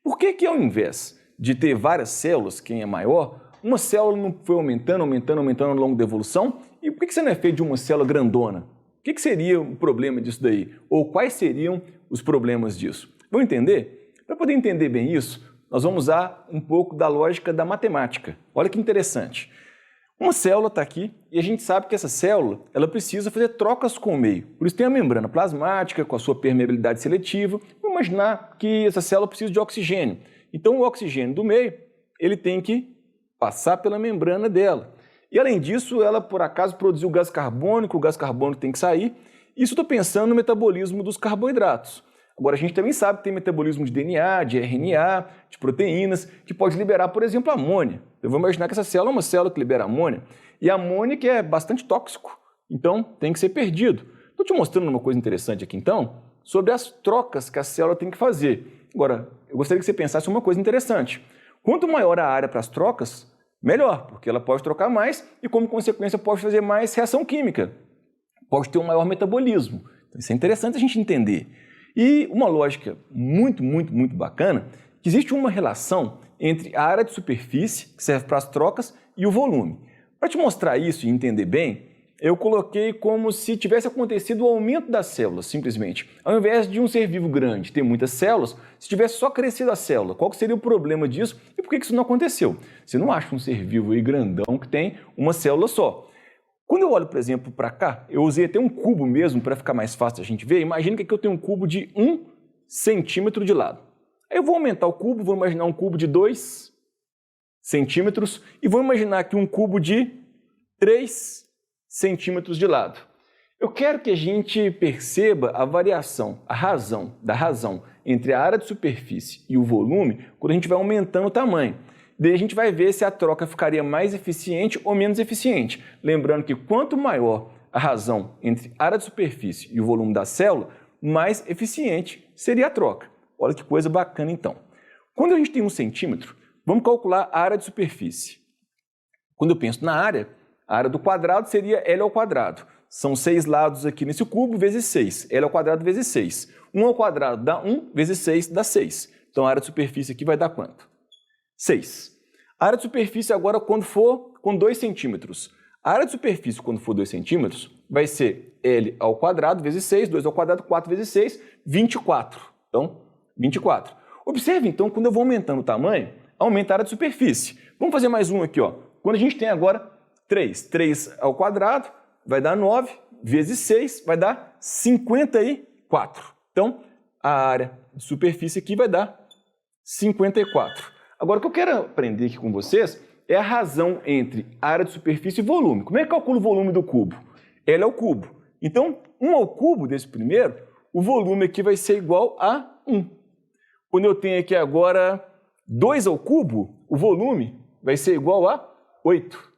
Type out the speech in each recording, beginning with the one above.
Por que ao invés de ter várias células, quem é maior, uma célula não foi aumentando ao longo da evolução? E por que você não é feito de uma célula grandona? O que seria o problema disso daí? Ou quais seriam os problemas disso? Vamos entender? Para poder entender bem isso, nós vamos usar um pouco da lógica da matemática. Olha que interessante. Uma célula está aqui e a gente sabe que essa célula ela precisa fazer trocas com o meio. Por isso tem a membrana plasmática com a sua permeabilidade seletiva. Vamos imaginar que essa célula precisa de oxigênio. Então o oxigênio do meio ele tem que passar pela membrana dela. E além disso, ela por acaso produziu gás carbônico, o gás carbônico tem que sair. Isso estou pensando no metabolismo dos carboidratos. Agora a gente também sabe que tem metabolismo de DNA, de RNA, de proteínas, que pode liberar, por exemplo, amônia. Eu vou imaginar que essa célula é uma célula que libera amônia. E amônia que é bastante tóxico, então tem que ser perdido. Estou te mostrando uma coisa interessante aqui então, sobre as trocas que a célula tem que fazer. Agora, eu gostaria que você pensasse uma coisa interessante. Quanto maior a área para as trocas, melhor, porque ela pode trocar mais e, como consequência, pode fazer mais reação química. Pode ter um maior metabolismo. Então, isso é interessante a gente entender. E uma lógica muito bacana, que existe uma relação entre a área de superfície, que serve para as trocas, e o volume. Para te mostrar isso e entender bem, eu coloquei como se tivesse acontecido o aumento das células, simplesmente. Ao invés de um ser vivo grande ter muitas células, se tivesse só crescido a célula, qual seria o problema disso e por que isso não aconteceu? Você não acha um ser vivo aí grandão que tem uma célula só. Quando eu olho, por exemplo, para cá, eu usei até um cubo mesmo para ficar mais fácil a gente ver. Imagina que aqui eu tenho um cubo de 1 centímetro de lado. Aí eu vou aumentar o cubo, vou imaginar um cubo de 2 centímetros e vou imaginar aqui um cubo de 3 centímetros de lado. Eu quero que a gente perceba a variação, da razão entre a área de superfície e o volume quando a gente vai aumentando o tamanho. Daí a gente vai ver se a troca ficaria mais eficiente ou menos eficiente. Lembrando que quanto maior a razão entre a área de superfície e o volume da célula, mais eficiente seria a troca. Olha que coisa bacana então. Quando a gente tem 1 centímetro, vamos calcular a área de superfície. Quando eu penso na área, a área do quadrado seria L ao quadrado. São 6 lados aqui nesse cubo vezes 6. L ao quadrado vezes 6. 1 ao quadrado dá 1 vezes 6 dá 6. Então a área de superfície aqui vai dar quanto? 6. A área de superfície agora quando for com 2 centímetros. A área de superfície quando for 2 centímetros vai ser L ao quadrado vezes 6, 2 ao quadrado, 4 vezes 6, 24. Então, 24. Observe então, quando eu vou aumentando o tamanho, aumenta a área de superfície. Vamos fazer mais um aqui, ó. Quando a gente tem agora 3. 3 ao quadrado vai dar 9, vezes 6 vai dar 54. Então, a área de superfície aqui vai dar 54. Agora, o que eu quero aprender aqui com vocês é a razão entre área de superfície e volume. Como é que eu calculo o volume do cubo? L ao cubo. Então, 1 ao cubo desse primeiro, o volume aqui vai ser igual a 1. Quando eu tenho aqui agora 2 ao cubo, o volume vai ser igual a 8.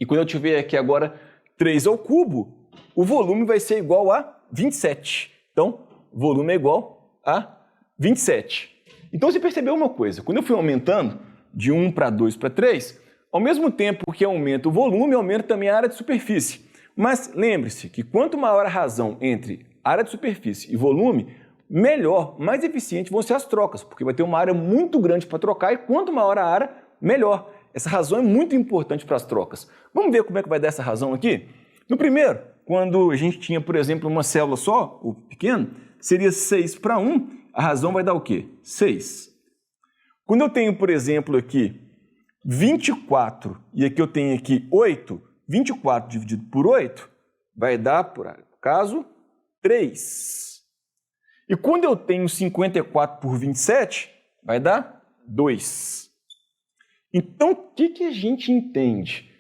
E quando eu tiver aqui agora 3 ao cubo, o volume vai ser igual a 27. Então, o volume é igual a 27. Então você percebeu uma coisa, quando eu fui aumentando de 1 para 2 para 3, ao mesmo tempo que aumenta o volume, aumenta também a área de superfície. Mas lembre-se que quanto maior a razão entre área de superfície e volume, melhor, mais eficiente vão ser as trocas, porque vai ter uma área muito grande para trocar e quanto maior a área, melhor. Essa razão é muito importante para as trocas. Vamos ver como é que vai dar essa razão aqui? No primeiro, quando a gente tinha, por exemplo, uma célula só, o pequeno, seria 6 para 1, a razão vai dar o quê? 6. Quando eu tenho, por exemplo, aqui 24 e aqui eu tenho aqui 8, 24 dividido por 8 vai dar, por acaso, 3. E quando eu tenho 54 por 27, vai dar 2. Então, o que a gente entende?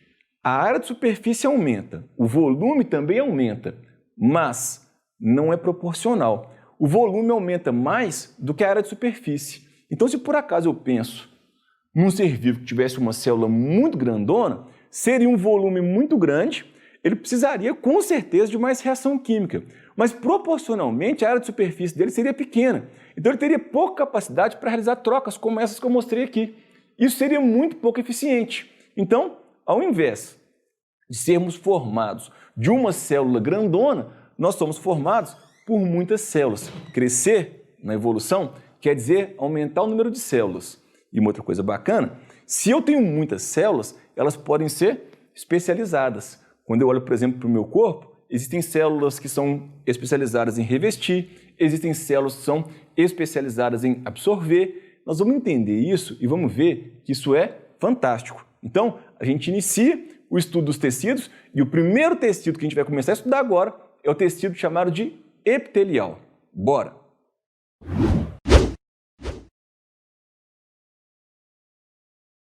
A área de superfície aumenta, o volume também aumenta, mas não é proporcional. O volume aumenta mais do que a área de superfície. Então, se por acaso eu penso num ser vivo que tivesse uma célula muito grandona, seria um volume muito grande, ele precisaria com certeza de mais reação química. Mas proporcionalmente a área de superfície dele seria pequena. Então ele teria pouca capacidade para realizar trocas como essas que eu mostrei aqui. Isso seria muito pouco eficiente. Então, ao invés de sermos formados de uma célula grandona, nós somos formados por muitas células. Crescer na evolução quer dizer aumentar o número de células. E uma outra coisa bacana, se eu tenho muitas células, elas podem ser especializadas. Quando eu olho, por exemplo, para o meu corpo, existem células que são especializadas em revestir, existem células que são especializadas em absorver. Nós vamos entender isso e vamos ver que isso é fantástico. Então, a gente inicia o estudo dos tecidos e o primeiro tecido que a gente vai começar a estudar agora é o tecido chamado de epitelial. Bora!